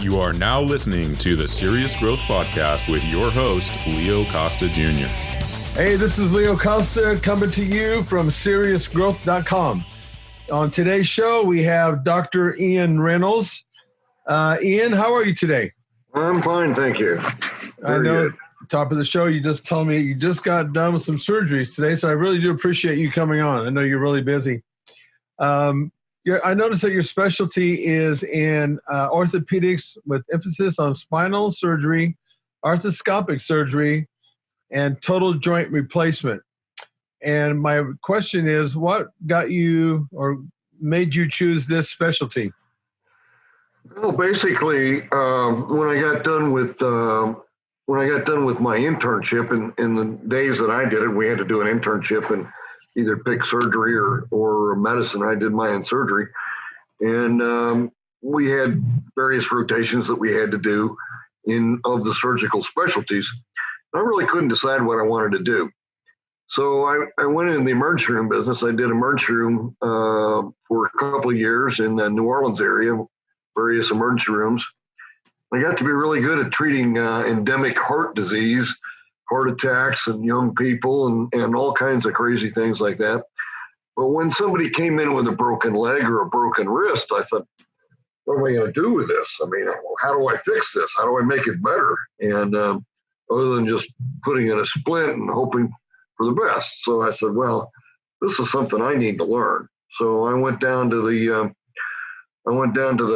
You are now listening to the Serious Growth Podcast with your host, Leo Costa Jr. Hey, this is Leo Costa coming to you from SeriousGrowth.com. On today's show, we have Dr. Ian Reynolds. Ian, how are you today? I'm fine, thank you. I know top of the show, you just told me you just got done with some surgeries today, so I really do appreciate you coming on. I know you're really busy. I noticed that your specialty is in orthopedics with emphasis on spinal surgery, arthroscopic surgery, and total joint replacement. And my question is, what got you or made you choose this specialty? Well, basically, when I got done with my internship, in the days that I did it, we had to do an internship and either pick surgery or medicine. I did my own surgery, and we had various rotations that we had to do of the surgical specialties. I really couldn't decide what I wanted to do. So I went in the emergency room business. I did emergency room for a couple of years in the New Orleans area, various emergency rooms. I got to be really good at treating endemic heart disease, heart attacks in young people and all kinds of crazy things like that. But when somebody came in with a broken leg or a broken wrist, I thought, what am I going to do with this? I mean, how do I fix this? How do I make it better? And other than just putting in a splint and hoping for the best. So I said, well, this is something I need to learn. So I went down to the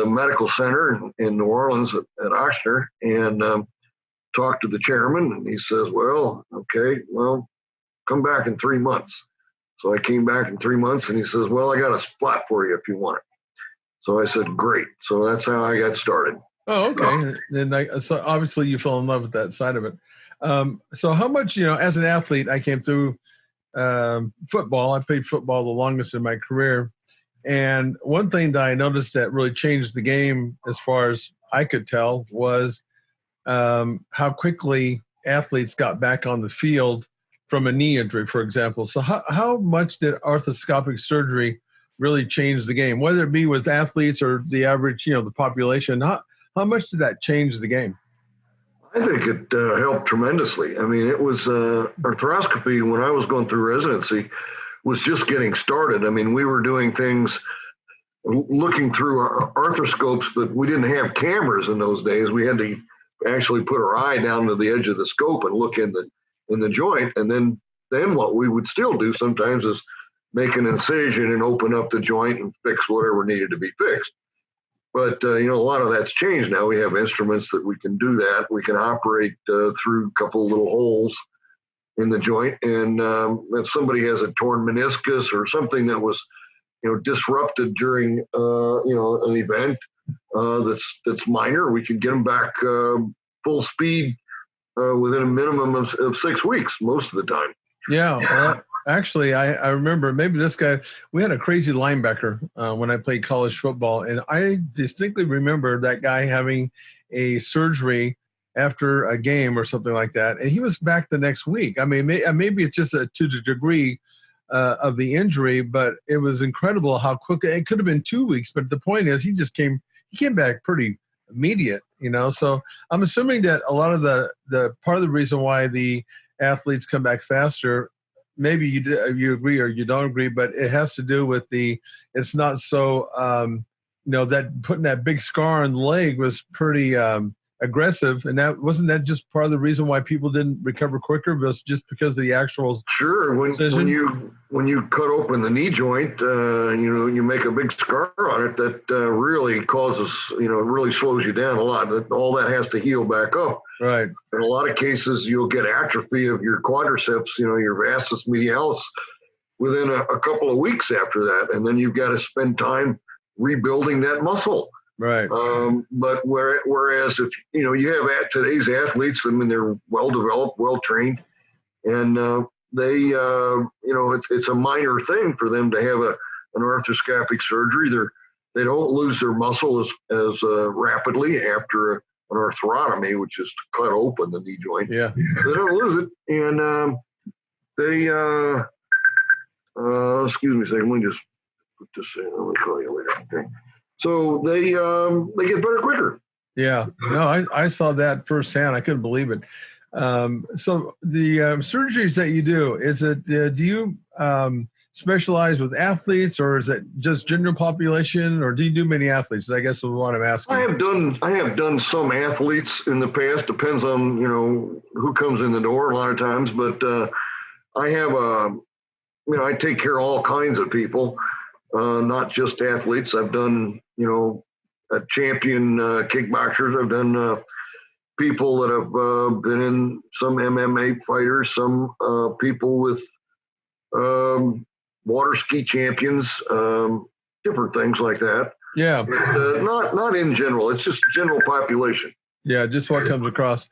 medical center in New Orleans at Ochsner and talked to the chairman, and he says, well, okay, well, come back in 3 months. So I came back in 3 months, and he says, well, I got a spot for you if you want it. So I said, great. So that's how I got started. Oh, okay. So obviously you fell in love with that side of it. So how much, as an athlete, I came through football. I played football the longest in my career. And one thing that I noticed that really changed the game, as far as I could tell, was how quickly athletes got back on the field from a knee injury, for example. So how much did arthroscopic surgery really change the game, whether it be with athletes or the average, the population? How much did that change the game? I think it helped tremendously. I mean, it was arthroscopy when I was going through residency was just getting started. I mean, we were doing things looking through our arthroscopes, but we didn't have cameras in those days. We had to actually put our eye down to the edge of the scope and look in the joint. And then what we would still do sometimes is make an incision and open up the joint and fix whatever needed to be fixed. But, a lot of that's changed now. We have instruments that we can do that. We can operate through a couple of little holes in the joint. And if somebody has a torn meniscus or something that was, disrupted during, an event that's minor, we can get them back full speed within a minimum of 6 weeks most of the time. Yeah. Well, actually, I remember maybe this guy, we had a crazy linebacker when I played college football. And I distinctly remember that guy having a surgery after a game or something like that. And he was back the next week. I mean, maybe it's just to the degree of the injury, but it was incredible how quick it could have been 2 weeks. But the point is, he came back pretty immediate, So I'm assuming that a lot of the part of the reason why the athletes come back faster, maybe you agree or you don't agree, but it has to do with it's not so, that putting that big scar on the leg was pretty aggressive. And wasn't that just part of the reason why people didn't recover quicker? Was just because of the actual Sure. When you cut open the knee joint, you make a big scar on it that really causes, really slows you down a lot. All that has to heal back up. Right. In a lot of cases, you'll get atrophy of your quadriceps, your vastus medialis, within a couple of weeks after that. And then you've got to spend time rebuilding that muscle. Right. But whereas if, you have today's athletes, I mean, they're well-developed, well-trained, and they, it's a minor thing for them to have an arthroscopic surgery. They don't lose their muscle as rapidly after an arthrotomy, which is to cut open the knee joint. Yeah. So they don't lose it. And excuse me a second, let me just put this in. Let me call you later. Okay. So they get better quicker. Yeah, no, I saw that firsthand. I couldn't believe it. So the surgeries that you do, is it, do you specialize with athletes, or is it just general population, or do you do many athletes? I guess is what I'm asking. I have done some athletes in the past. Depends on, who comes in the door a lot of times, but I have I take care of all kinds of people, not just athletes. I've done, a champion kickboxers. I've done people that have been in some MMA fighters, some people with water ski champions, different things like that. Yeah. Not in general. It's just general population. Yeah, just what comes across.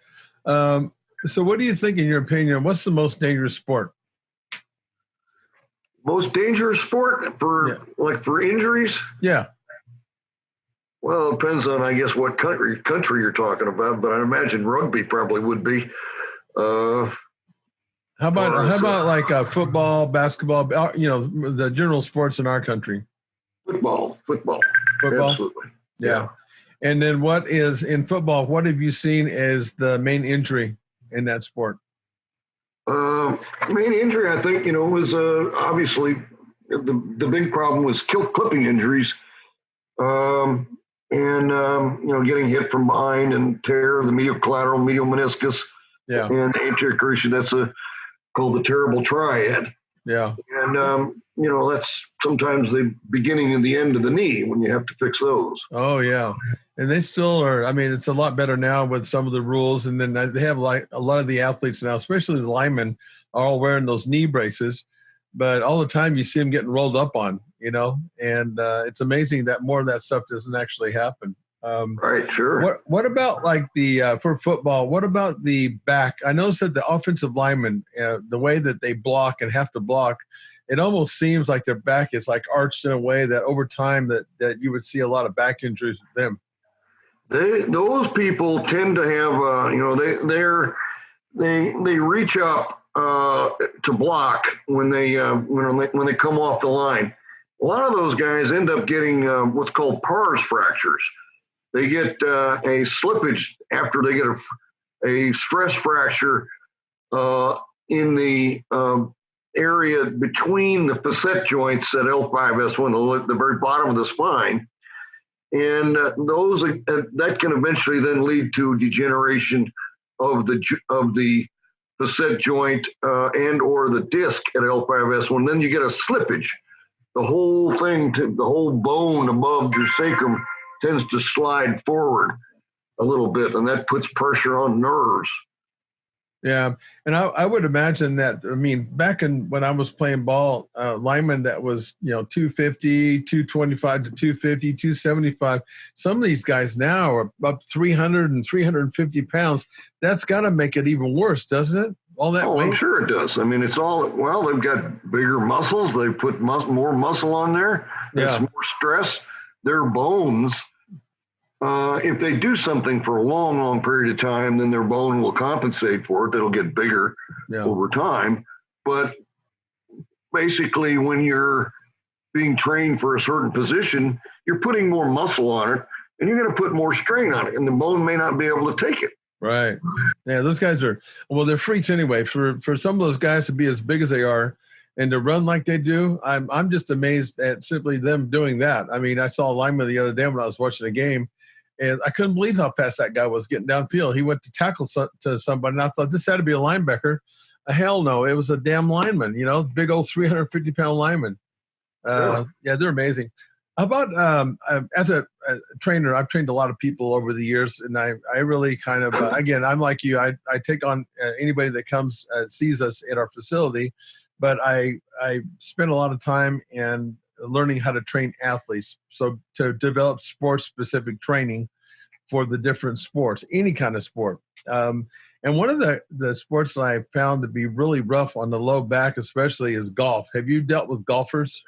So what do you think, in your opinion, what's the most dangerous sport? Most dangerous sport for injuries? Yeah. Well, it depends on, I guess, what country you're talking about, but I imagine rugby probably would be. How about like football, basketball, the general sports in our country? Football. Absolutely. Yeah. And then what is, in football, what have you seen as the main injury in that sport? Main injury, I think, was obviously the big problem was clipping injuries. Getting hit from behind and tear the medial collateral, medial meniscus, and anterior cruciate. That's called the terrible triad. Yeah. And, that's sometimes the beginning and the end of the knee when you have to fix those. Oh, yeah. And they still are. I mean, it's a lot better now with some of the rules. And then they have like a lot of the athletes now, especially the linemen, are all wearing those knee braces. But all the time you see them getting rolled up on, and it's amazing that more of that stuff doesn't actually happen. Right, sure. What about like for football, what about the back? I noticed that the offensive linemen, the way that they block and have to block, it almost seems like their back is like arched in a way that over time that you would see a lot of back injuries with them. Those people tend to have, they reach up to block when they come off the line. A lot of those guys end up getting what's called pars fractures. They get a slippage after they get a stress fracture in the area between the facet joints at L5S1, the very bottom of the spine. And those that can eventually then lead to degeneration of the facet joint and or the disc at L5S1. Then you get a slippage. The whole bone above your sacrum tends to slide forward a little bit, and that puts pressure on nerves. Yeah, and I would imagine that, back when I was playing ball, lineman that was, 250, 225 to 250, 275, some of these guys now are up 300 and 350 pounds. That's got to make it even worse, doesn't it? All that weight? I'm sure it does. It's all, they've got bigger muscles. They put more muscle on there. It's more stress. Their bones, if they do something for a long, long period of time, then their bone will compensate for it. It'll get bigger over time. But basically, when you're being trained for a certain position, you're putting more muscle on it, and you're going to put more strain on it, and the bone may not be able to take it. Right. Yeah, those guys they're freaks anyway. For some of those guys to be as big as they are and to run like they do, I'm just amazed at simply them doing that. I saw a lineman the other day when I was watching a game, and I couldn't believe how fast that guy was getting downfield. He went to tackle to somebody, and I thought this had to be a linebacker. Hell no, it was a damn lineman, big old 350-pound lineman. Yeah, they're amazing. How about as a trainer, I've trained a lot of people over the years, and I really kind of, again, I'm like you. I take on anybody that comes, sees us at our facility, but I spend a lot of time in learning how to train athletes. So to develop sports-specific training for the different sports, any kind of sport. And one of the sports that I found to be really rough on the low back especially is golf. Have you dealt with golfers?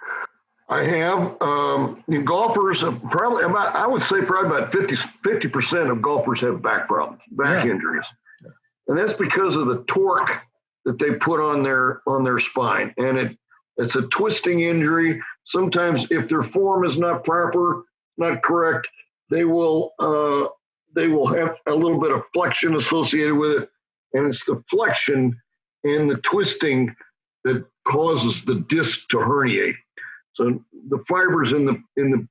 I have. Golfers, I would say probably about 50% of golfers have back problems, back injuries. Yeah. And that's because of the torque that they put on their spine. And it's a twisting injury. Sometimes if their form is not proper, not correct. They will have a little bit of flexion associated with it, and it's the flexion and the twisting that causes the disc to herniate. So the fibers in the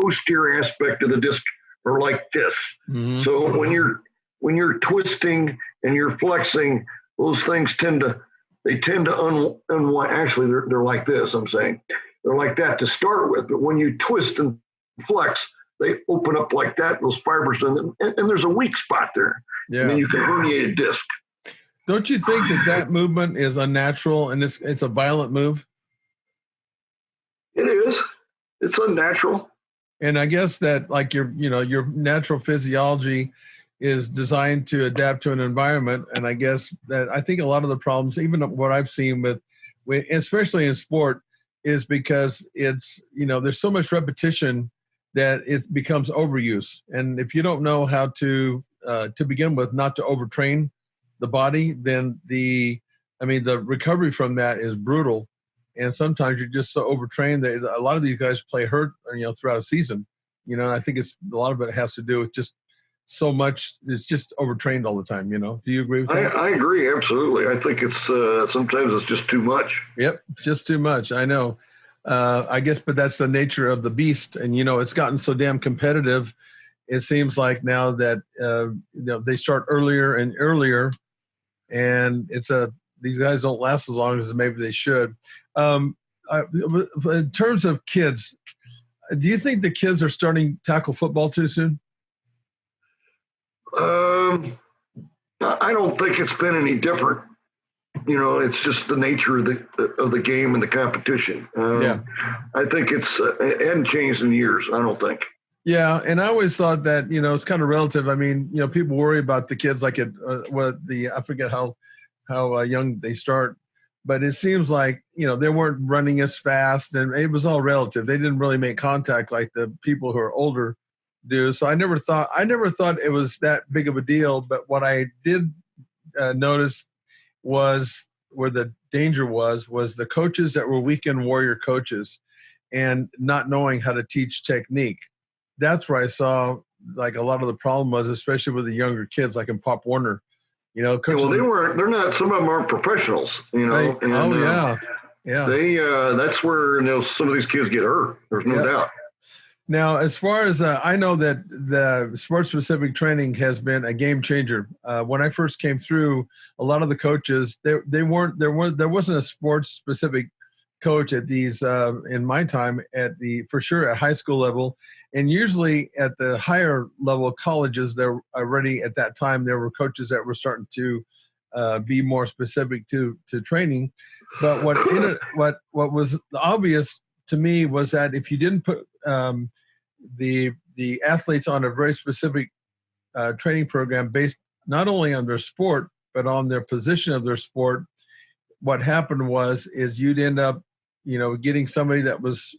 posterior aspect of the disc are like this. Mm-hmm. So when you're twisting and you're flexing, those things tend to unwind. Actually, they're like this. I'm saying they're like that to start with, but when you twist and flex, they open up like that. Those fibers, and there's a weak spot there. Yeah. And then you can herniate a disc. Don't you think that movement is unnatural and it's a violent move? It is. It's unnatural. And I guess that like your natural physiology is designed to adapt to an environment. And I guess that I think a lot of the problems, even what I've seen with especially in sport, is because it's, there's so much repetition that it becomes overuse. And if you don't know how to begin with, not to overtrain the body, then the recovery from that is brutal. And sometimes you're just so overtrained that a lot of these guys play hurt, throughout a season. And I think a lot of it has to do with just so much. It's just overtrained all the time. Do you agree with that? I agree, absolutely. I think it's sometimes it's just too much. Yep, just too much. I know. I guess, but that's the nature of the beast. And it's gotten so damn competitive. It seems like now that they start earlier and earlier, and these guys don't last as long as maybe they should. In terms of kids, do you think the kids are starting tackle football too soon? I don't think it's been any different. It's just the nature of the game and the competition. Yeah. I think it hadn't changed in years. I don't think. Yeah, and I always thought that it's kind of relative. I mean, people worry about the kids like I forget how young they start, but it seems like they weren't running as fast, and it was all relative. They didn't really make contact like the people who are older do. So I never thought it was that big of a deal. But what I did notice was where the danger was the coaches that were weekend warrior coaches and not knowing how to teach technique. That's where I saw like a lot of the problem was, especially with the younger kids, like in Pop Warner. Coaches, they're not. Some of them aren't professionals. Yeah. That's where some of these kids get hurt. There's no doubt. Now, as far as I know that the sport-specific training has been a game changer. When I first came through, a lot of the coaches there wasn't a sports-specific coach at these in my time for sure at high school level, and usually at the higher level colleges, there already at that time there were coaches that were starting to be more specific to training. But what was obvious to me was that if you didn't put the athletes on a very specific training program based not only on their sport but on their position of their sport, what happened is you'd end up getting somebody that was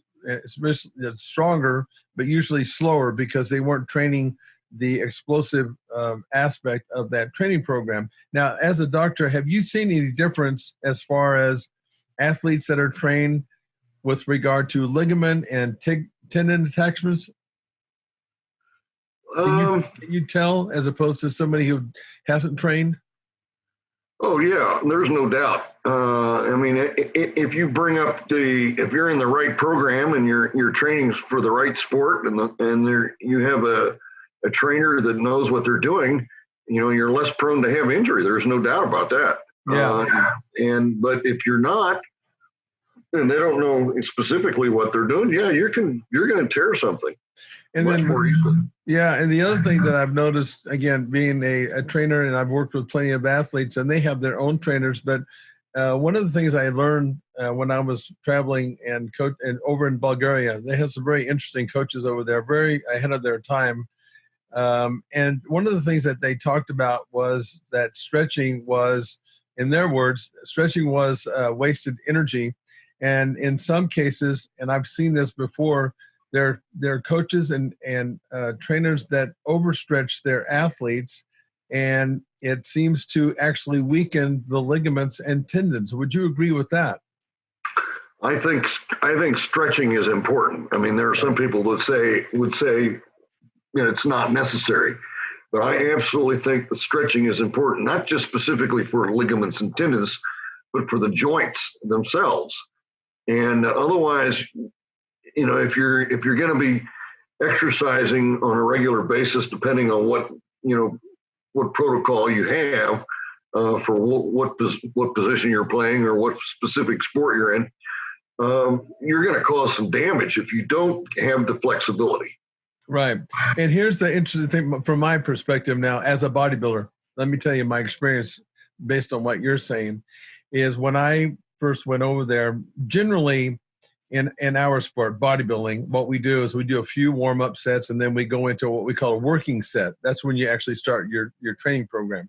stronger but usually slower because they weren't training the explosive aspect of that training program. Now, as a doctor, have you seen any difference as far as athletes that are trained with regard to ligament and tendon attachments? Can you tell as opposed to somebody who hasn't trained? Oh yeah, there's no doubt. If you bring up if you're in the right program and you're training for the right sport and you have a trainer that knows what they're doing, you're less prone to have injury. There's no doubt about that. Yeah. But if you're not, and they don't know specifically what they're doing, you're going to tear something. And much more easily. Yeah, and the other thing that I've noticed, again, being a trainer, and I've worked with plenty of athletes, and they have their own trainers, but one of the things I learned when I was traveling and over in Bulgaria, they have some very interesting coaches over there, very ahead of their time. And one of the things that they talked about was that stretching was, in their words, wasted energy. And in some cases, and I've seen this before, there are coaches and trainers that overstretch their athletes, and it seems to actually weaken the ligaments and tendons. Would you agree with that? I think stretching is important. I mean, there are some people that would say it's not necessary, but I absolutely think that stretching is important, not just specifically for ligaments and tendons, but for the joints themselves. And otherwise, if you're going to be exercising on a regular basis, depending on what protocol you have for what position you're playing or what specific sport you're in, you're going to cause some damage if you don't have the flexibility. Right. And here's the interesting thing from my perspective now as a bodybuilder. Let me tell you my experience based on what you're saying is when I first went over there, generally in our sport, bodybuilding, what we do is we do a few warm-up sets and then we go into what we call a working set. That's when you actually start your training program.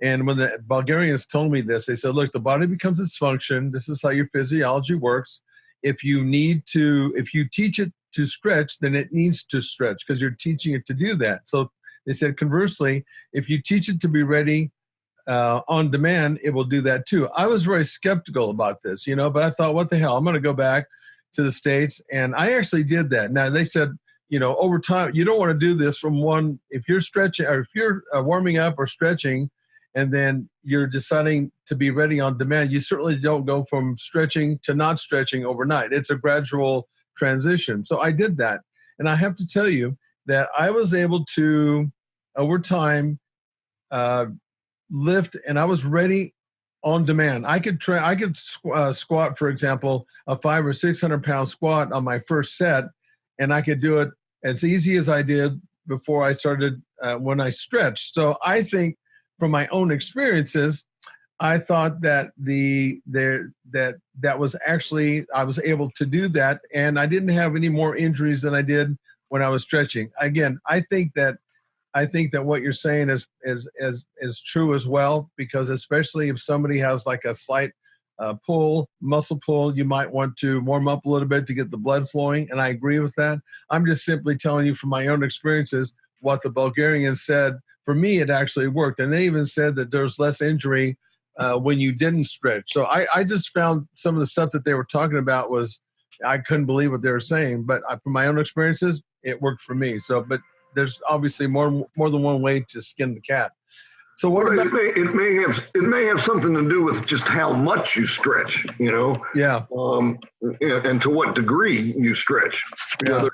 And when the Bulgarians told me this, they said, look, the body becomes dysfunction. This is how your physiology works. If you teach it to stretch, then it needs to stretch because you're teaching it to do that. So they said, conversely, if you teach it to be ready on demand, it will do that too. I was very skeptical about this, but I thought, what the hell? I'm going to go back to the States. And I actually did that. Now they said, over time, you don't want to do this from one, if you're stretching or if you're warming up or stretching, and then you're deciding to be ready on demand, you certainly don't go from stretching to not stretching overnight. It's a gradual transition. So I did that. And I have to tell you that I was able to, over time, lift, and I was ready on demand. I could squat, for example, a 500 or 600 pound squat on my first set, and I could do it as easy as I did before I started when I stretched. So I think from my own experiences, I thought that that was actually, I was able to do that, and I didn't have any more injuries than I did when I was stretching. Again, I think that what you're saying is true as well, because especially if somebody has like a slight muscle pull, you might want to warm up a little bit to get the blood flowing, and I agree with that. I'm just simply telling you from my own experiences what the Bulgarians said. For me, it actually worked, and they even said that there's less injury when you didn't stretch. So I just found some of the stuff that they were talking about I couldn't believe what they were saying, but from my own experiences, it worked for me. So, but there's obviously more than one way to skin the cat. So what about it may have something to do with just how much you stretch, Yeah. And to what degree you stretch. Yeah.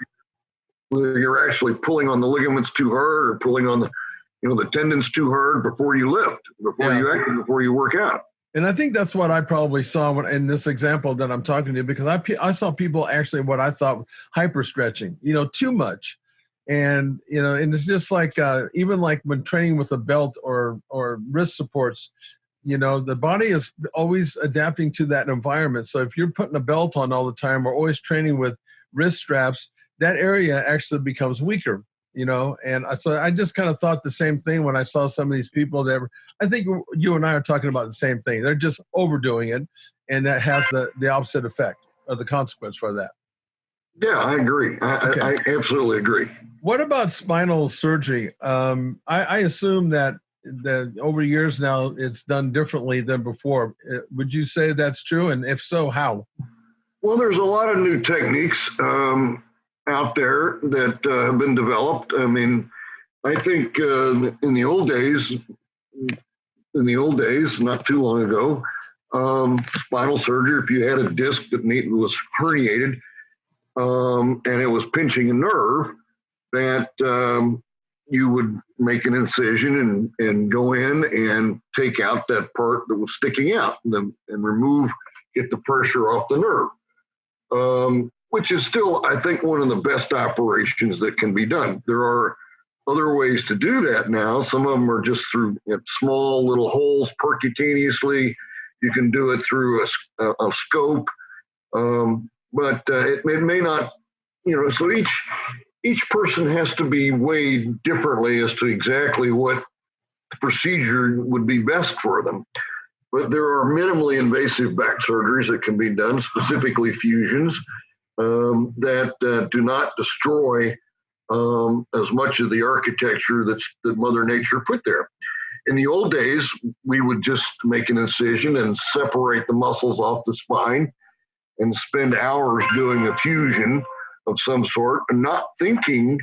Whether you're actually pulling on the ligaments too hard or pulling on the tendons too hard before you lift, before you work out. And I think that's what I probably saw in this example that I'm talking to, because I saw people actually what I thought hyper stretching, too much. And, and it's just like, even like when training with a belt or wrist supports, the body is always adapting to that environment. So if you're putting a belt on all the time or always training with wrist straps, that area actually becomes weaker, and so I just kind of thought the same thing when I saw some of these people I think you and I are talking about the same thing. They're just overdoing it, and that has the opposite effect or the consequence for that. Yeah, I agree. I absolutely agree. What about spinal surgery? I assume that over years now it's done differently than before. Would you say that's true? And if so, how? Well, there's a lot of new techniques out there that have been developed. I mean, I think in the old days, not too long ago, spinal surgery, if you had a disc that was herniated and it was pinching a nerve, that you would make an incision and go in and take out that part that was sticking out and get the pressure off the nerve. Which is still, I think, one of the best operations that can be done. There are other ways to do that now. Some of them are just through small little holes percutaneously. You can do it through a scope, but it may not, so each person has to be weighed differently as to exactly what the procedure would be best for them. But there are minimally invasive back surgeries that can be done, specifically fusions, that do not destroy as much of the architecture that Mother Nature put there. In the old days, we would just make an incision and separate the muscles off the spine and spend hours doing a fusion of some sort and not thinking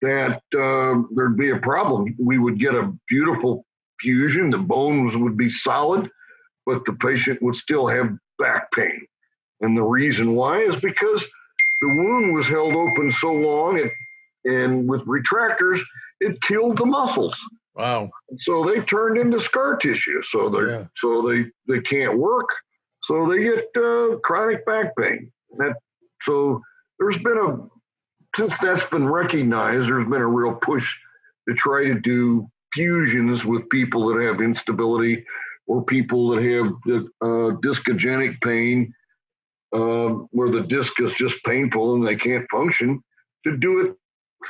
that there'd be a problem. We would get a beautiful fusion, the bones would be solid, but the patient would still have back pain. And the reason why is because the wound was held open so long, and with retractors, it killed the muscles. Wow. So they turned into scar tissue. So they can't work. So they get chronic back pain. So there's been since that's been recognized, there's been a real push to try to do fusions with people that have instability or people that have discogenic pain, where the disc is just painful and they can't function, to do it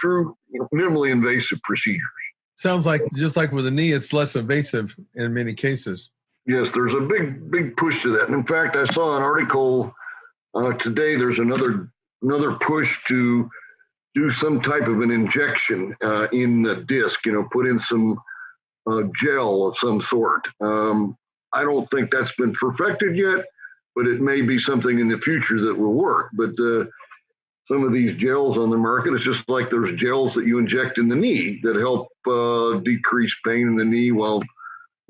through minimally invasive procedures. Sounds like, just like with the knee, it's less invasive in many cases. Yes, there's a big push to that. And in fact, I saw an article today. There's another push to do some type of an injection in the disc, put in some gel of some sort. I don't think that's been perfected yet, but it may be something in the future that will work. But some of these gels on the market, it's just like there's gels that you inject in the knee that help decrease pain in the knee. Well,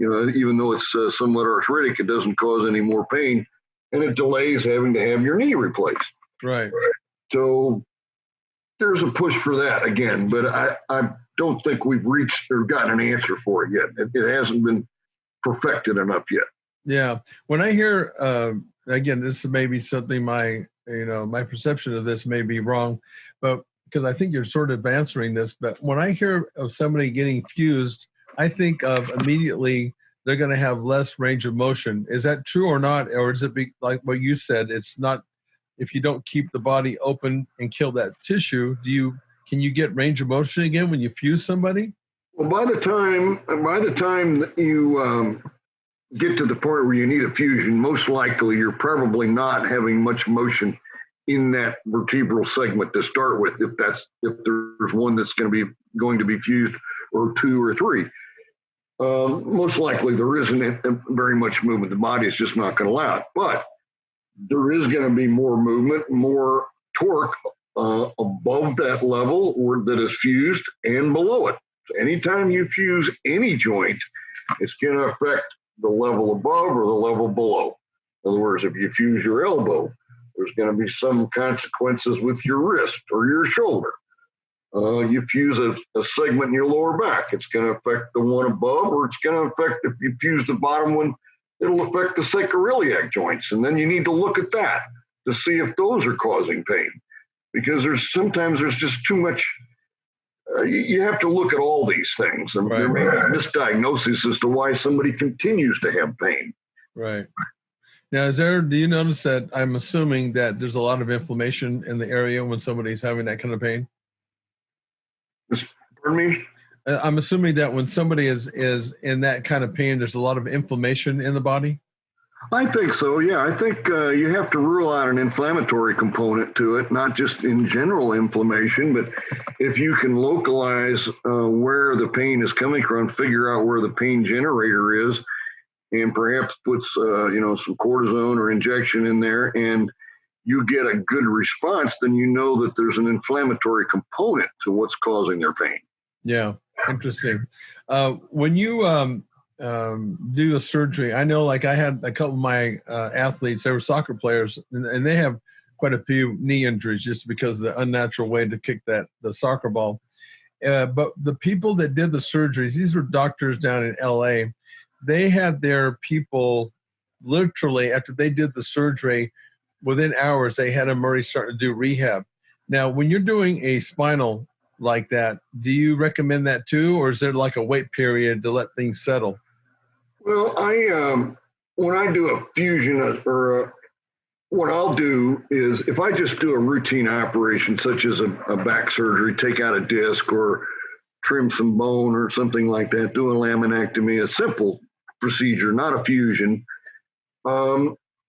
even though it's somewhat arthritic, it doesn't cause any more pain, and it delays having to have your knee replaced. Right. So there's a push for that again, but I don't think we've reached or gotten an answer for it yet. It hasn't been perfected enough yet. Yeah. When I hear, again, this may be something my perception of this may be wrong, but because I think you're sort of answering this, but when I hear of somebody getting fused, I think of immediately they're going to have less range of motion. Is that true or not? Or is it like what you said? It's not, if you don't keep the body open and kill that tissue, can you get range of motion again when you fuse somebody? Well, by the time that you get to the point where you need a fusion, most likely you're probably not having much motion in that vertebral segment to start with, if there's one that's going to be fused, or two or three. Most likely there isn't very much movement. The body is just not going to allow it. But there is going to be more movement, more torque above that level that is fused and below it. So anytime you fuse any joint, it's going to affect the level above or the level below. In other words, if you fuse your elbow, there's going to be some consequences with your wrist or your shoulder. You fuse a segment in your lower back, it's going to affect the one above, or it's going to affect, if you fuse the bottom one, it'll affect the sacroiliac joints. And then you need to look at that to see if those are causing pain, because sometimes there's just too much. You have to look at all these things. And there may be misdiagnosis as to why somebody continues to have pain. Right. Now, do you notice that I'm assuming that there's a lot of inflammation in the area when somebody's having that kind of pain? Pardon me? I'm assuming that when somebody is in that kind of pain, there's a lot of inflammation in the body? I think so, yeah. I think you have to rule out an inflammatory component to it, not just in general inflammation, but if you can localize where the pain is coming from, figure out where the pain generator is, and perhaps put some cortisone or injection in there, and you get a good response, then you know that there's an inflammatory component to what's causing their pain. Yeah, interesting. When you do a surgery, I know, like I had a couple of my athletes, they were soccer players, and they have quite a few knee injuries just because of the unnatural way to kick the soccer ball. But the people that did the surgeries, these were doctors down in LA, they had their people literally, after they did the surgery, within hours, they had them already starting to do rehab. Now, when you're doing a spinal like that, do you recommend that too, or is there like a wait period to let things settle? Well, when I do a fusion, what I'll do is, if I just do a routine operation such as a back surgery, take out a disc or trim some bone or something like that, do a laminectomy, a simple procedure, not a fusion,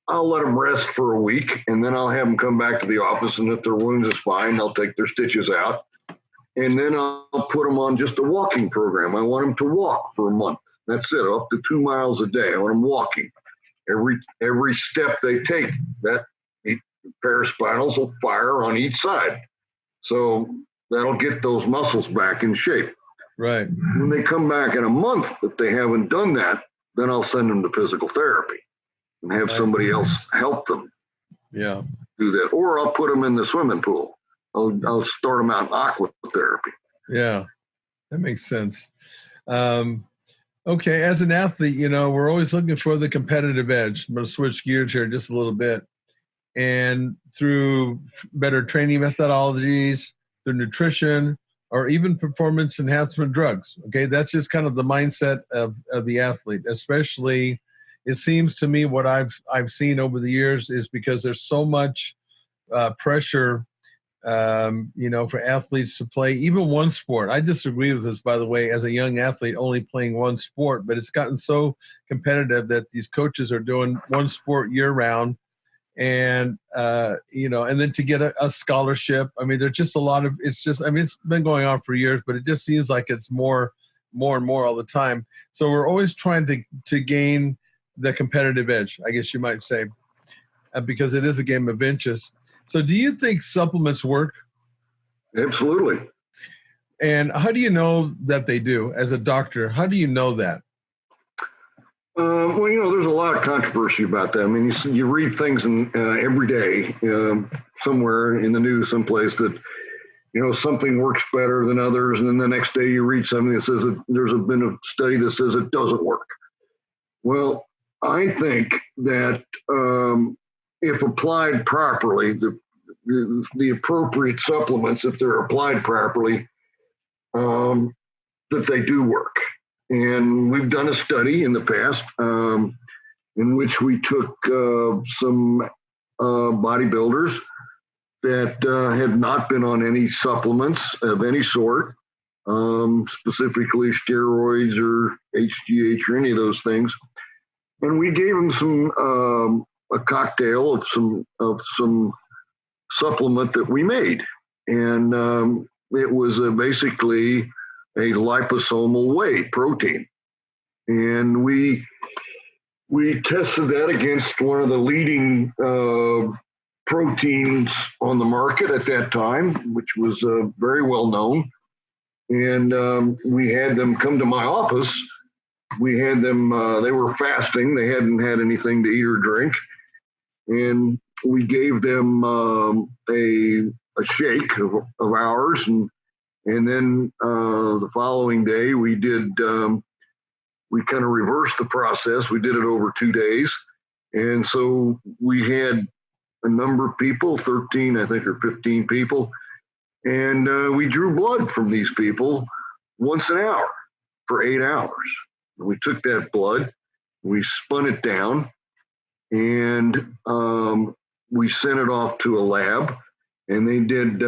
I'll let them rest for a week, and then I'll have them come back to the office, and if their wound is fine, they'll take their stitches out, and then I'll put them on just a walking program. I want them to walk for a month. That's it, up to 2 miles a day. I want them walking. Every step they take, that paraspinals will fire on each side. So that'll get those muscles back in shape. Right. When they come back in a month, if they haven't done that, then I'll send them to physical therapy and have somebody else help them do that. Or I'll put them in the swimming pool. I'll start them out in aqua therapy. Yeah, that makes sense. Okay, as an athlete, we're always looking for the competitive edge. I'm going to switch gears here just a little bit. And through better training methodologies, through nutrition, or even performance enhancement drugs. Okay, that's just kind of the mindset of the athlete. Especially, it seems to me what I've seen over the years is because there's so much pressure, for athletes to play even one sport. I disagree with this, by the way, as a young athlete only playing one sport, but it's gotten so competitive that these coaches are doing one sport year round. And, and then to get a scholarship, I mean, there's just a lot of, it's been going on for years, but it just seems like it's more and more all the time. So we're always trying to gain the competitive edge, I guess you might say, because it is a game of inches. So do you think supplements work? Absolutely. And how do you know that they do as a doctor? How do you know that? Well, there's a lot of controversy about that. I mean, you read things every day somewhere in the news, someplace that, something works better than others. And then the next day you read something that says that there's been a study that says it doesn't work. Well, I think that if applied properly, the appropriate supplements, if they're applied properly, that they do work. And we've done a study in the past in which we took some bodybuilders that had not been on any supplements of any sort, specifically steroids or HGH or any of those things. And we gave them a cocktail of some supplement that we made. And it was basically a liposomal whey protein. And we tested that against one of the leading proteins on the market at that time, which was very well known. And we had them come to my office. We had them, they were fasting. They hadn't had anything to eat or drink. And we gave them a shake of ours. And then the following day, we kind of reversed the process. We did it over 2 days. And so we had a number of people, 13, I think, or 15 people. And we drew blood from these people once an hour for 8 hours. And we took that blood, we spun it down, and we sent it off to a lab. And they did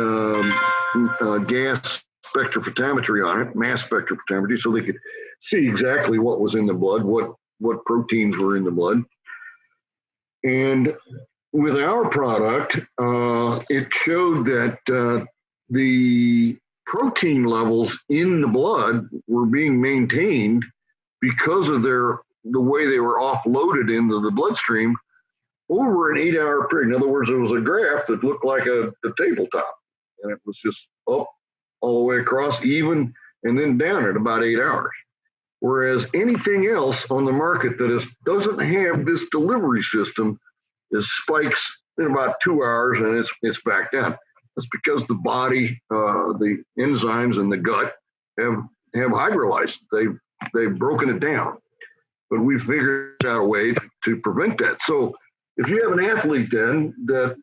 gas spectrophotometry on it, mass spectrophotometry, so they could see exactly what was in the blood, what proteins were in the blood. And with our product, it showed that the protein levels in the blood were being maintained because of the way they were offloaded into the bloodstream over an 8-hour period. In other words, it was a graph that looked like a tabletop, and it was just up all the way across, even, and then down at about 8 hours. Whereas anything else on the market that doesn't have this delivery system is spikes in about 2 hours and it's back down. That's because the body, the enzymes in the gut have hydrolyzed. They've broken it down. But we figured out a way to prevent that. So if you have an athlete then that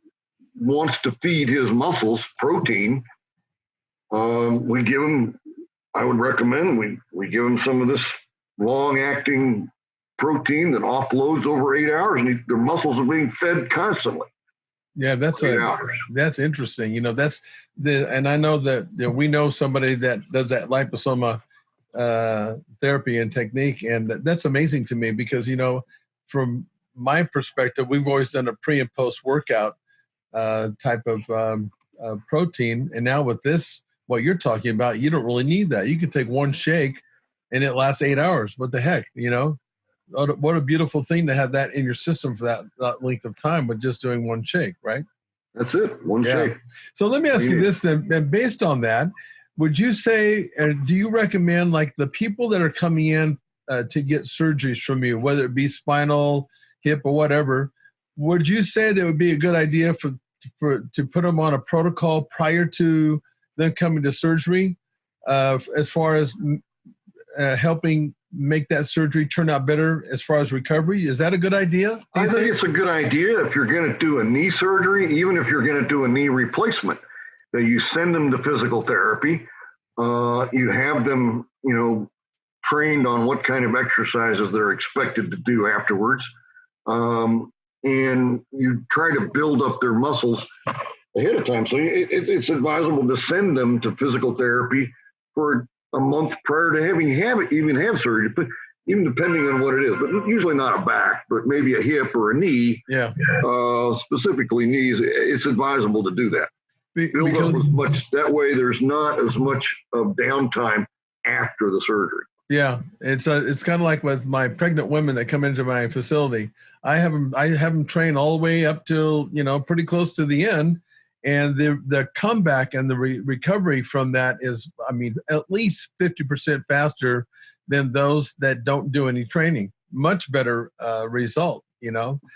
wants to feed his muscles protein, we give him, I would recommend we give him some of this long-acting protein that offloads over 8 hours, and their muscles are being fed constantly. Yeah, that's interesting. And I know that we know somebody that does that liposoma therapy and technique, and that's amazing to me because from my perspective, we've always done a pre and post workout type of protein, and now with this, what you're talking about, you don't really need that. You can take one shake, and it lasts 8 hours. What the heck, What a beautiful thing to have that in your system for that length of time with just doing one shake, right? That's it. One shake. So let me ask you this then, and based on that, would you say, do you recommend like the people that are coming in to get surgeries from you, whether it be spinal, hip, or whatever, would you say that would be a good idea to put them on a protocol prior to them coming to surgery, as far as helping make that surgery turn out better as far as recovery? Is that a good idea? I think it's a good idea if you're going to do a knee surgery, even if you're going to do a knee replacement, that you send them to physical therapy. You have them, trained on what kind of exercises they're expected to do afterwards. And you try to build up their muscles ahead of time. So it's advisable to send them to physical therapy for a month prior to even have surgery, but even depending on what it is, but usually not a back, but maybe a hip or a knee. Yeah. Specifically knees, it's advisable to do that. Build up as much, that way there's not as much of downtime after the surgery. Yeah, it's kind of like with my pregnant women that come into my facility. I have them train all the way up till pretty close to the end, and the comeback and the recovery from that is, at least 50% faster than those that don't do any training. Much better result,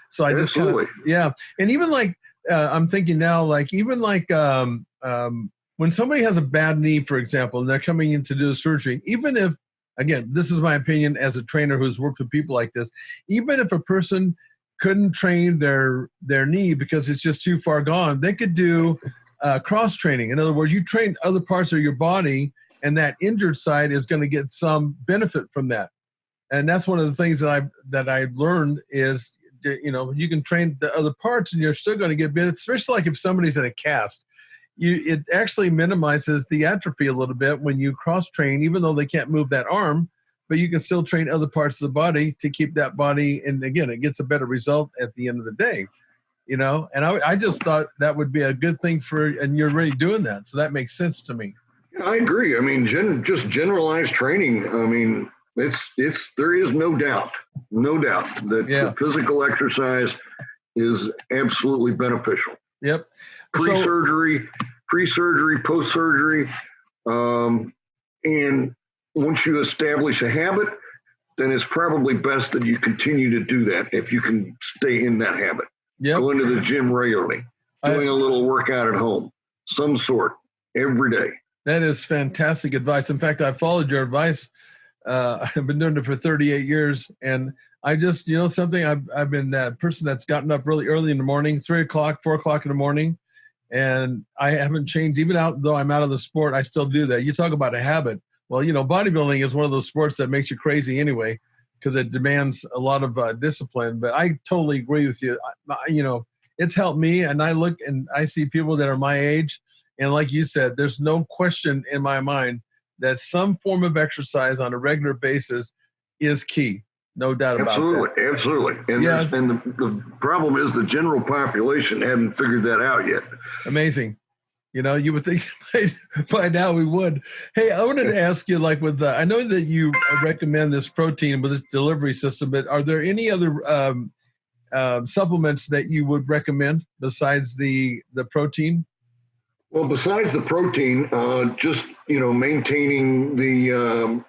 So I just and even like I'm thinking now, like even like when somebody has a bad knee, for example, and they're coming in to do surgery, even if, again, this is my opinion as a trainer who's worked with people like this, even if a person couldn't train their knee because it's just too far gone, they could do cross training. In other words, you train other parts of your body, and that injured side is going to get some benefit from that. And that's one of the things that I learned is, you can train the other parts and you're still going to get benefit, especially like if somebody's in a cast. It actually minimizes the atrophy a little bit when you cross train, even though they can't move that arm, but you can still train other parts of the body to keep that body. And again, it gets a better result at the end of the day, and I just thought that would be a good thing and you're already doing that. So that makes sense to me. I agree. Just generalized training. There is no doubt that physical exercise is absolutely beneficial. Yep. Pre-surgery, post-surgery. And once you establish a habit, then it's probably best that you continue to do that if you can stay in that habit. Yep. Going to the gym regularly, doing a little workout at home, some sort, every day. That is fantastic advice. In fact, I followed your advice. I've been doing it for 38 years. And I just, something, I've been that person that's gotten up really early in the morning, 3 o'clock, 4 o'clock in the morning. And I haven't changed, even though I'm out of the sport, I still do that. You talk about a habit. Well, bodybuilding is one of those sports that makes you crazy anyway, because it demands a lot of discipline. But I totally agree with you. It's helped me, and I look and I see people that are my age. And like you said, there's no question in my mind that some form of exercise on a regular basis is key. No doubt about that. Absolutely. And the problem is the general population hadn't figured that out yet. Amazing. You would think by now we would. Hey, I wanted to ask you, like I know that you recommend this protein with this delivery system, but are there any other supplements that you would recommend besides the protein? Well, besides the protein, just, maintaining the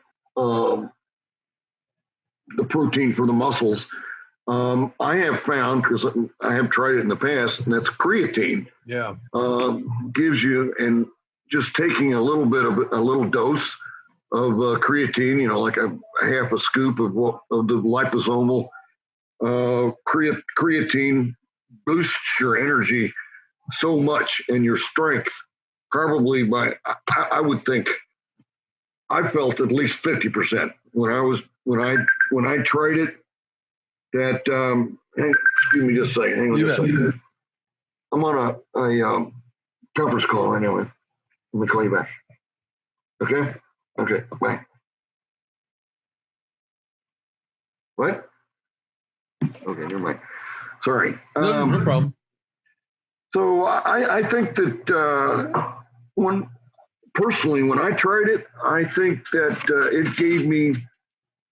protein for the muscles. I have found, because I have tried it in the past, and that's creatine. Yeah. Gives you, and just taking a little dose of creatine, like a half a scoop of the liposomal creatine boosts your energy so much and your strength, probably by, I would think, I felt at least 50% when I tried it. That excuse me just a second. Hang on just a second. I'm on a conference call right now. Let me call you back. Okay. Bye. What? Okay, never mind. Sorry. No problem. So I think that when I tried it, I think that it gave me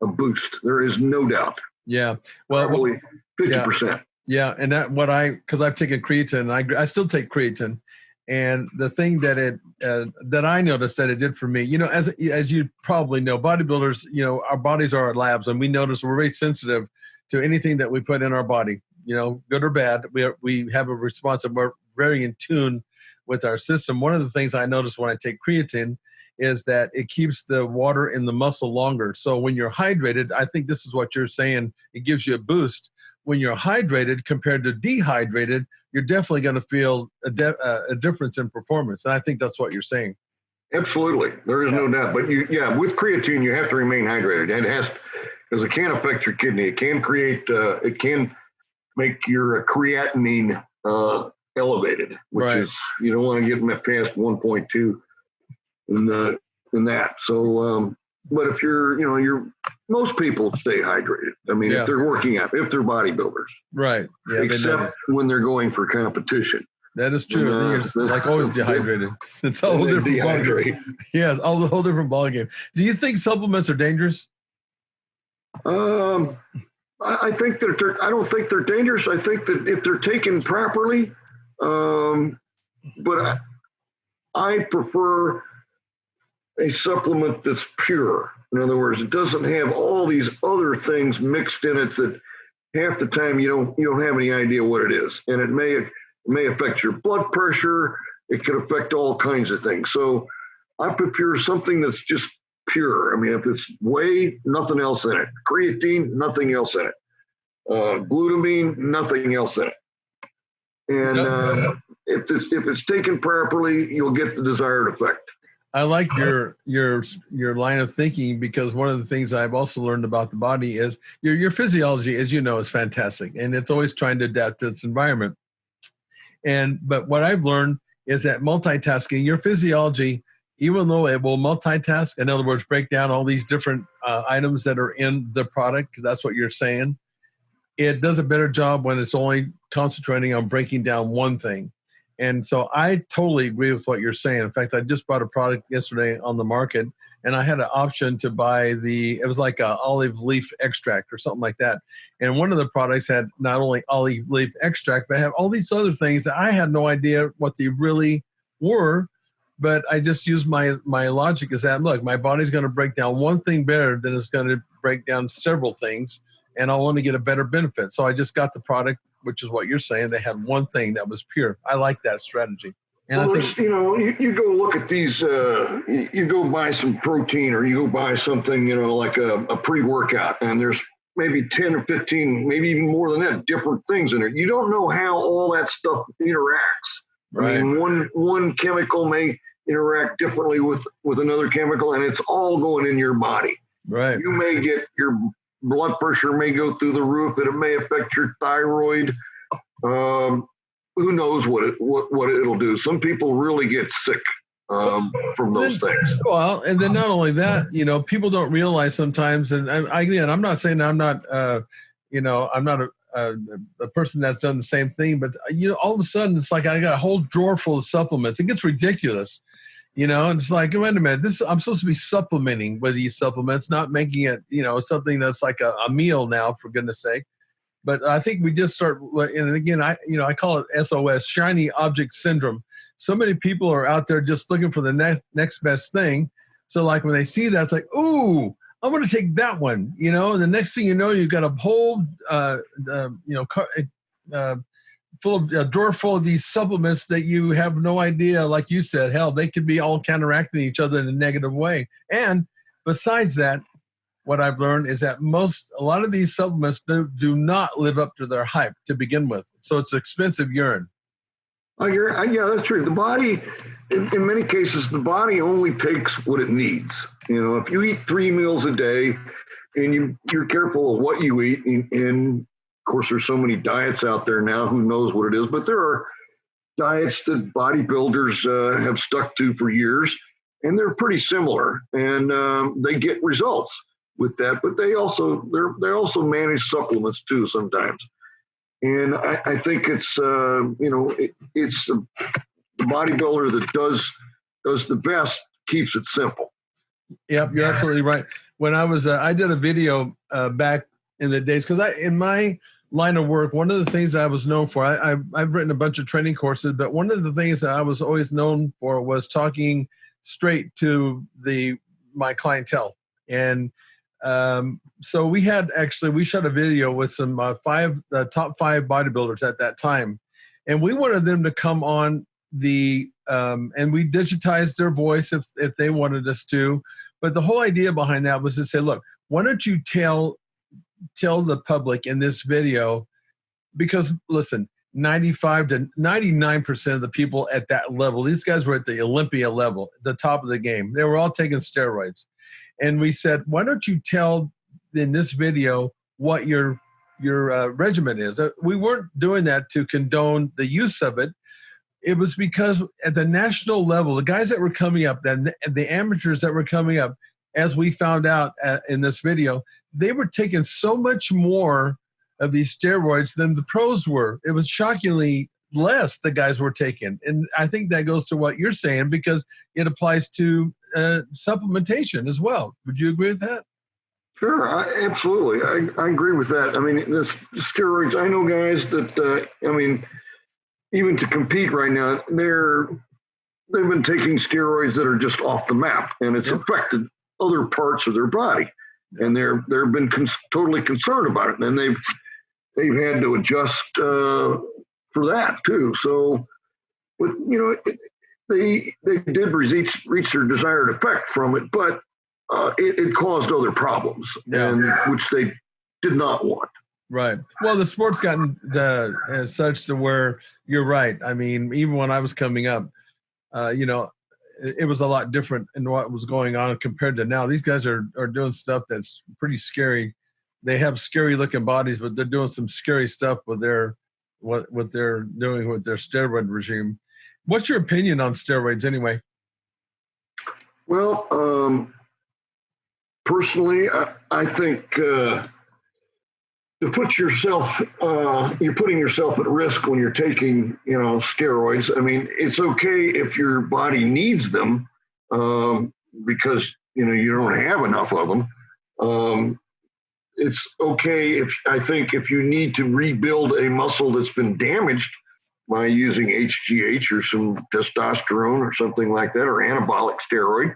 a boost. There is no doubt. Yeah. Well, probably 50%. Yeah, and because I've taken creatine, and I still take creatine, and the thing that I noticed that it did for me, as you probably know, bodybuilders, our bodies are our labs, and we notice we're very sensitive to anything that we put in our body, good or bad. We have a response, and we're very in tune with our system. One of the things I notice when I take creatine is that it keeps the water in the muscle longer. So when you're hydrated, I think this is what you're saying, it gives you a boost. When you're hydrated compared to dehydrated, you're definitely going to feel a difference in performance. And I think that's what you're saying. Absolutely. There is no doubt. But with creatine, you have to remain hydrated. And because it can affect your kidney. It can it can make your creatinine elevated, which is, you don't want to get past 1.2 in that. So, but if most people stay hydrated. I mean, if they're working out, if they're bodybuilders, right? Yeah, except when they're going for competition. That is true. It's like always dehydrated. It's a whole different ballgame. Yeah, a whole different ballgame. Do you think supplements are dangerous? I think that I don't think they're dangerous. I think that if they're taken properly, but I prefer a supplement that's pure. In other words, it doesn't have all these other things mixed in it that half the time you don't have any idea what it is, and it may affect your blood pressure. It can affect all kinds of things. So I prefer something that's just pure. I mean, if it's whey, nothing else in it. Creatine, nothing else in it. Glutamine, nothing else in it. And if it's taken properly, you'll get the desired effect. I like your line of thinking, because one of the things I've also learned about the body is your physiology, as you know, is fantastic, and it's always trying to adapt to its environment. But what I've learned is that multitasking, your physiology, even though it will multitask, in other words, break down all these different items that are in the product, because that's what you're saying, it does a better job when it's only concentrating on breaking down one thing. And so I totally agree with what you're saying. In fact, I just bought a product yesterday on the market, and I had an option to buy it was like a olive leaf extract or something like that. And one of the products had not only olive leaf extract, but had all these other things that I had no idea what they really were. But I just used my logic is that, look, my body's going to break down one thing better than it's going to break down several things, and I'll only get a better benefit. So I just got the product, which is what you're saying. They had one thing that was pure. I like that strategy. And well, I think, you go look at these, you go buy some protein, or you go buy something, like a pre-workout, and there's maybe 10 or 15, maybe even more than that, different things in it. You don't know how all that stuff interacts. Right. I mean, one chemical may interact differently with another chemical, and it's all going in your body. Right. You may get your blood pressure may go through the roof, and it may affect your thyroid. Who knows what it'll do? Some people really get sick from those things. Well, and then not only that, people don't realize sometimes, and again, I'm not saying I'm not, I'm not a person that's done the same thing, but all of a sudden it's like I got a whole drawer full of supplements. It gets ridiculous. And it's like, wait a minute, I'm supposed to be supplementing with these supplements, not making it, something that's like a meal now, for goodness sake. But I think we just start, and again, I call it SOS, shiny object syndrome. So many people are out there just looking for the next best thing. So like when they see that, it's like, ooh, I'm going to take that one, and the next thing you know, you've got a whole, a drawer full of these supplements that you have no idea, like you said, hell, they could be all counteracting each other in a negative way. And besides that, what I've learned is that a lot of these supplements do not live up to their hype to begin with. So it's expensive urine. Yeah, that's true. The body, in many cases, the body only takes what it needs. If you eat 3 meals a day and you're careful of what you eat, and of course, there's so many diets out there now, who knows what it is, but there are diets that bodybuilders have stuck to for years, and they're pretty similar, and they get results with that, but they also manage supplements too sometimes. And I think it's it's the bodybuilder that does the best keeps it simple. Yep, you're absolutely right. When I was I did a video back in the days, because in my line of work, one of the things I was known for, I've written a bunch of training courses, but one of the things that I was always known for was talking straight to my clientele. And so we shot a video with some top 5 bodybuilders at that time. And we wanted them to come on and we digitized their voice if they wanted us to. But the whole idea behind that was to say, look, why don't you tell the public in this video, because listen, 95 to 99% of the people at that level, these guys were at the Olympia level, the top of the game. They were all taking steroids. And we said, why don't you tell in this video what your regimen is? We weren't doing that to condone the use of it. It was because at the national level, the guys that were coming up, the amateurs that were coming up, as we found out in this video, they were taking so much more of these steroids than the pros were. It was shockingly less the guys were taking. And I think that goes to what you're saying, because it applies to supplementation as well. Would you agree with that? Sure, absolutely. I agree with that. I mean, the steroids, I know guys that, even to compete right now, they've been taking steroids that are just off the map, and it's affected other parts of their body, and they've been totally concerned about it, and they've had to adjust for that too. So, they did reach their desired effect from it, but it caused other problems, and which they did not want. Right. Well, the sport's gotten as such to where you're right. I mean, even when I was coming up, it was a lot different in what was going on compared to now. These guys are doing stuff that's pretty scary. They have scary looking bodies, but they're doing some scary stuff with what they're doing with their steroid regime. What's your opinion on steroids anyway? Well, personally, I think to put yourself, you're putting yourself at risk when you're taking, steroids. I mean, it's okay if your body needs them because, you don't have enough of them. It's okay if you need to rebuild a muscle that's been damaged by using HGH or some testosterone or something like that, or anabolic steroid.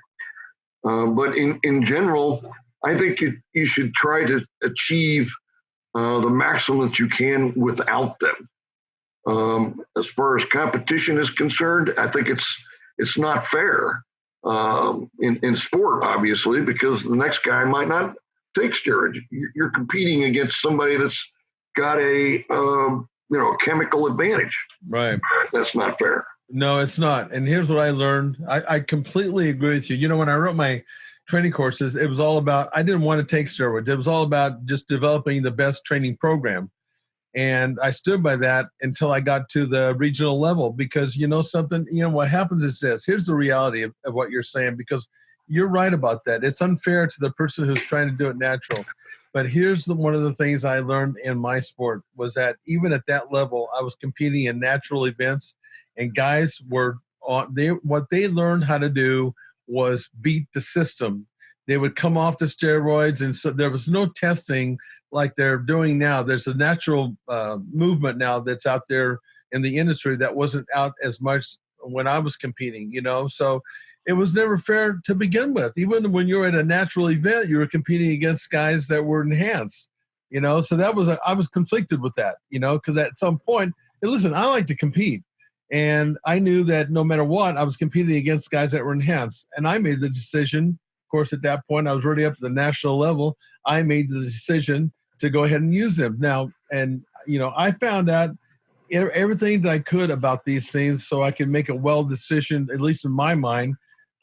But in general, I think you should try to achieve the maximum that you can without them. As far as competition is concerned, I think it's not fair in sport, obviously, because the next guy might not take steroids. You're competing against somebody that's got a chemical advantage. Right. That's not fair. No, it's not. And here's what I learned. I completely agree with you. When I wrote my training courses, it was all about, I didn't want to take steroids. It was all about just developing the best training program. And I stood by that until I got to the regional level, because what happens is this. Here's the reality of what you're saying, because you're right about that. It's unfair to the person who's trying to do it natural. But here's one of the things I learned in my sport was that even at that level, I was competing in natural events, and guys what they learned how to do was beat the system. They would come off the steroids, and so there was no testing like they're doing now. There's a natural movement now that's out there in the industry that wasn't out as much when I was competing, so it was never fair to begin with. Even when you were at a natural event, you were competing against guys that were enhanced, so I was conflicted with that, because at some point, listen, I like to compete. And I knew that no matter what, I was competing against guys that were enhanced. And I made the decision, of course, at that point, I was already up to the national level. I made the decision to go ahead and use them. Now, and, I found out everything that I could about these things so I could make a well decision, at least in my mind.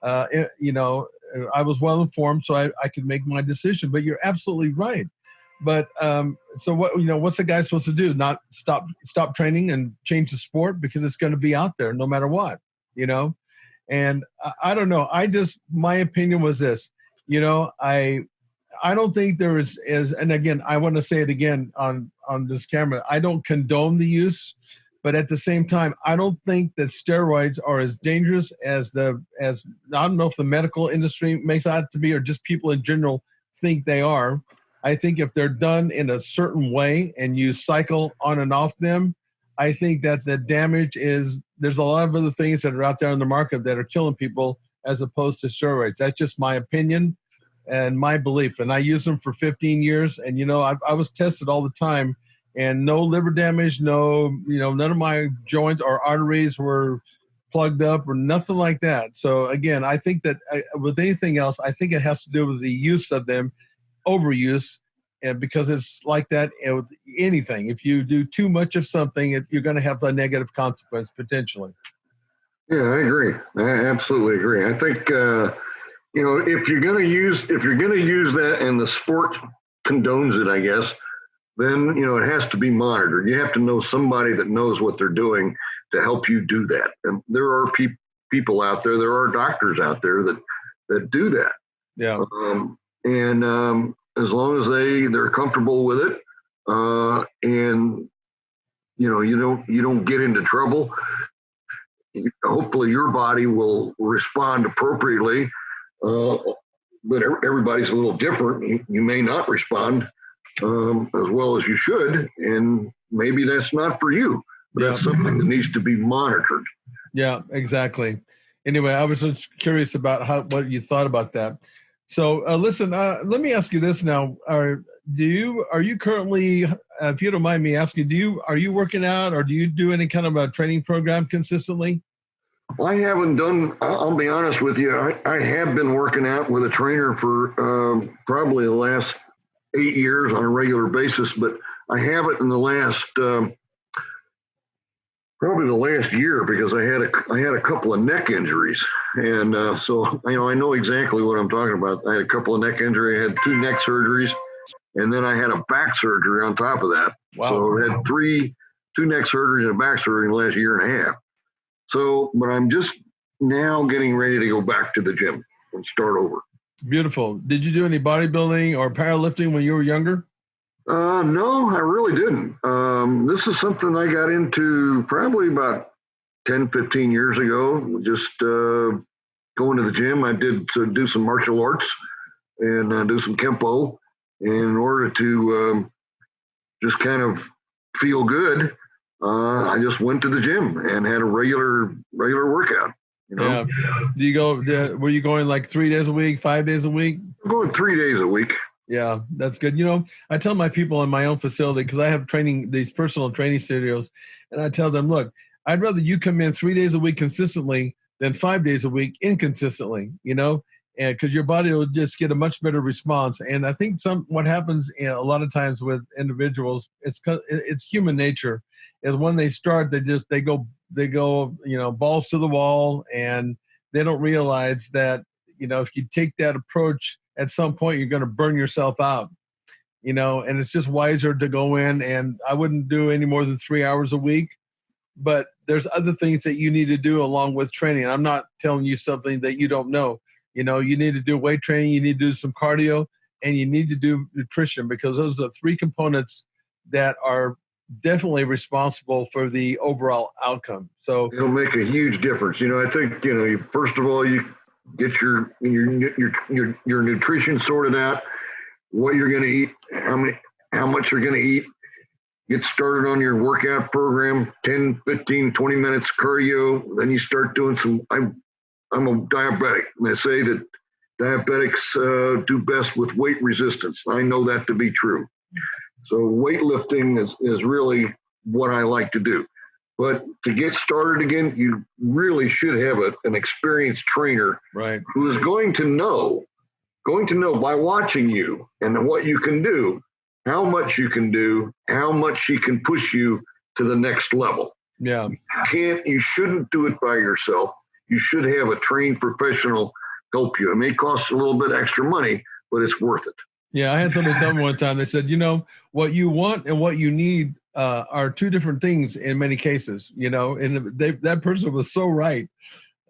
I was well informed, so I could make my decision. But you're absolutely right. But so what's the guy supposed to do? Not stop training and change the sport because it's going to be out there no matter what, And I don't know. My opinion was this, I don't think there is, and again, I want to say it again on this camera. I don't condone the use, but at the same time, I don't think that steroids are as dangerous as I don't know if the medical industry makes out to be, or just people in general think they are. I think if they're done in a certain way and you cycle on and off them, I think that the damage is, there's a lot of other things that are out there in the market that are killing people as opposed to steroids. That's just my opinion and my belief. And I used them for 15 years. And, I was tested all the time and no liver damage, no, none of my joints or arteries were plugged up or nothing like that. So again, I think that with anything else, I think it has to do with the use of them, overuse, and because it's like that with anything. If you do too much of something, you're going to have a negative consequence potentially. Yeah, I agree. I absolutely agree. I think if you're going to use that and the sport condones it, I guess, then it has to be monitored. You have to know somebody that knows what they're doing to help you do that. And there are people out there, there are doctors out there that do that. Yeah. As long as they're comfortable with it, and you don't get into trouble, hopefully your body will respond appropriately. But everybody's a little different. You may not respond as well as you should, and maybe that's not for you. But that's something that needs to be monitored. Yeah, exactly. Anyway, I was just curious about what you thought about that. So listen, let me ask you this now. Are you currently, if you don't mind me asking, are you working out or do you do any kind of a training program consistently? I haven't done, I'll be honest with you. I have been working out with a trainer for probably the last 8 years on a regular basis, but I haven't in the last, probably the last year, because I had a couple of neck injuries. And so, I know exactly what I'm talking about. I had a couple of neck injuries. I had 2 neck surgeries, and then I had a back surgery on top of that. Wow. So I had 2 neck surgeries and a back surgery in the last year and a half. So, but I'm just now getting ready to go back to the gym and start over. Beautiful. Did you do any bodybuilding or powerlifting when you were younger? No, I really didn't. This is something I got into probably about 10, 15 years ago. Just going to the gym. I did do some martial arts and do some Kempo. And in order to just kind of feel good, I just went to the gym and had a regular workout. Yeah. Were you going like 3 days a week, 5 days a week? I'm going 3 days a week. Yeah, that's good. I tell my people in my own facility, because I have these personal training studios, and I tell them, look, I'd rather you come in 3 days a week consistently than 5 days a week inconsistently, and because your body will just get a much better response. And I think what happens a lot of times with individuals, it's human nature, is when they start, they go balls to the wall, and they don't realize that if you take that approach, at some point you're going to burn yourself out, and it's just wiser to go in. And I wouldn't do any more than 3 hours a week, but there's other things that you need to do along with training. I'm not telling you something that you don't know. You need to do weight training, you need to do some cardio, and you need to do nutrition, because those are the 3 components that are definitely responsible for the overall outcome. So it'll make a huge difference. I think, first of all, you get your nutrition sorted out, what you're going to eat, how much you're going to eat. Get started on your workout program, 10, 15, 20 minutes cardio. Then you start doing I'm a diabetic, and they say that diabetics do best with weight resistance. I know that to be true. So weightlifting is really what I like to do. But to get started again, you really should have an experienced trainer, right, who is going to know by watching you and what you can do, how much you can do, how much she can push you to the next level. Yeah. You shouldn't do it by yourself. You should have a trained professional help you. It may cost a little bit extra money, but it's worth it. Yeah, I had somebody tell me one time, they said, what you want and what you need are 2 different things in many cases, and that person was so right.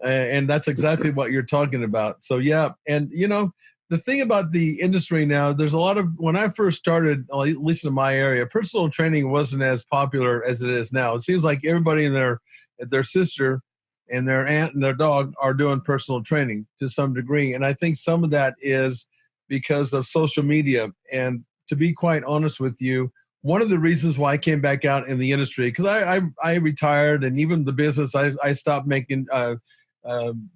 And that's exactly what you're talking about. So, yeah. And, the thing about the industry now, there's a lot of, when I first started, at least in my area, personal training wasn't as popular as it is now. It seems like everybody and their sister and their aunt and their dog are doing personal training to some degree. And I think some of that is because of social media. And to be quite honest with you, one of the reasons why I came back out in the industry, because I retired, and even the business, I stopped making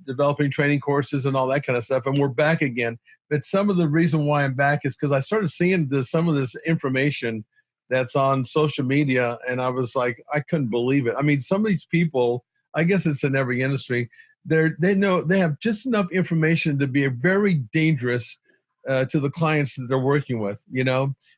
developing training courses and all that kind of stuff, and we're back again. But some of the reason why I'm back is because I started seeing some of this information that's on social media, and I was like, I couldn't believe it. I mean, some of these people, I guess it's in every industry, they have just enough information to be very dangerous to the clients that they're working with,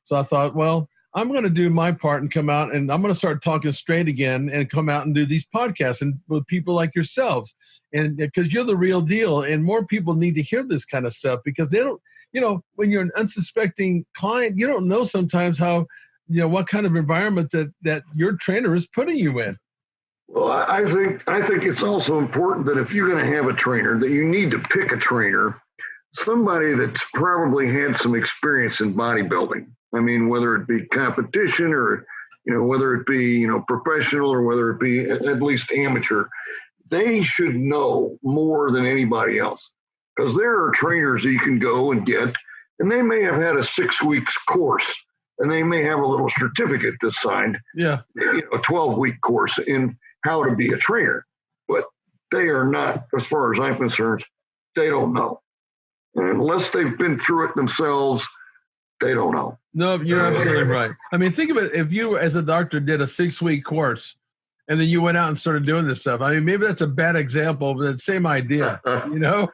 So I thought, well, I'm going to do my part and come out, and I'm going to start talking straight again and come out and do these podcasts and with people like yourselves. And because you're the real deal, and more people need to hear this kind of stuff, because they don't, when you're an unsuspecting client, you don't know sometimes how, what kind of environment that your trainer is putting you in. Well, I think it's also important that if you're going to have a trainer, that you need to pick a trainer, somebody that's probably had some experience in bodybuilding. I mean, whether it be competition or, whether it be, professional, or whether it be at least amateur, they should know more than anybody else, because there are trainers that you can go and get, and they may have had a 6 weeks course, and they may have a little certificate that's signed, a 12-week course in how to be a trainer, but they are not, as far as I'm concerned, they don't know. And unless they've been through it themselves, they don't know. No, you're absolutely right. I mean, think of it. If you, as a doctor, did a 6-week course, and then you went out and started doing this stuff, I mean, maybe that's a bad example, but it's the same idea, No,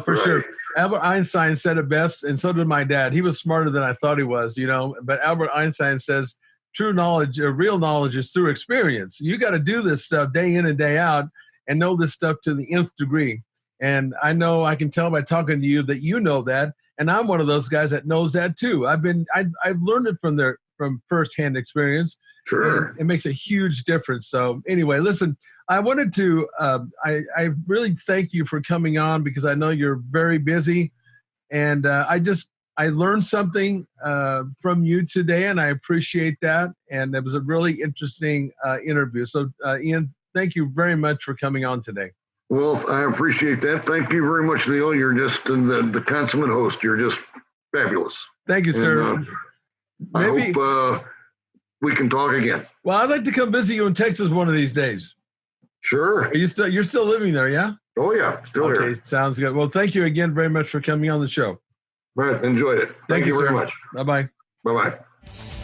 for sure. Albert Einstein said it best, and so did my dad. He was smarter than I thought he was, But Albert Einstein says, true knowledge, or real knowledge, is through experience. You got to do this stuff day in and day out and know this stuff to the nth degree. And I know, I can tell by talking to you that you know that. And I'm one of those guys that knows that too. I've learned it from firsthand experience. Sure. It makes a huge difference. So anyway, listen, I wanted to, I really thank you for coming on, because I know you're very busy, and I learned something from you today, and I appreciate that. And it was a really interesting interview. So Ian, thank you very much for coming on today. Well, I appreciate that. Thank you very much, Neil. You're just the consummate host. You're just fabulous. Thank you, sir. I hope we can talk again. Well, I'd like to come visit you in Texas one of these days. Sure. You're still living there, yeah? Oh, yeah. Still here. Okay, sounds good. Well, thank you again very much for coming on the show. Right. Enjoyed it. Thank you very much. Bye-bye. Bye-bye.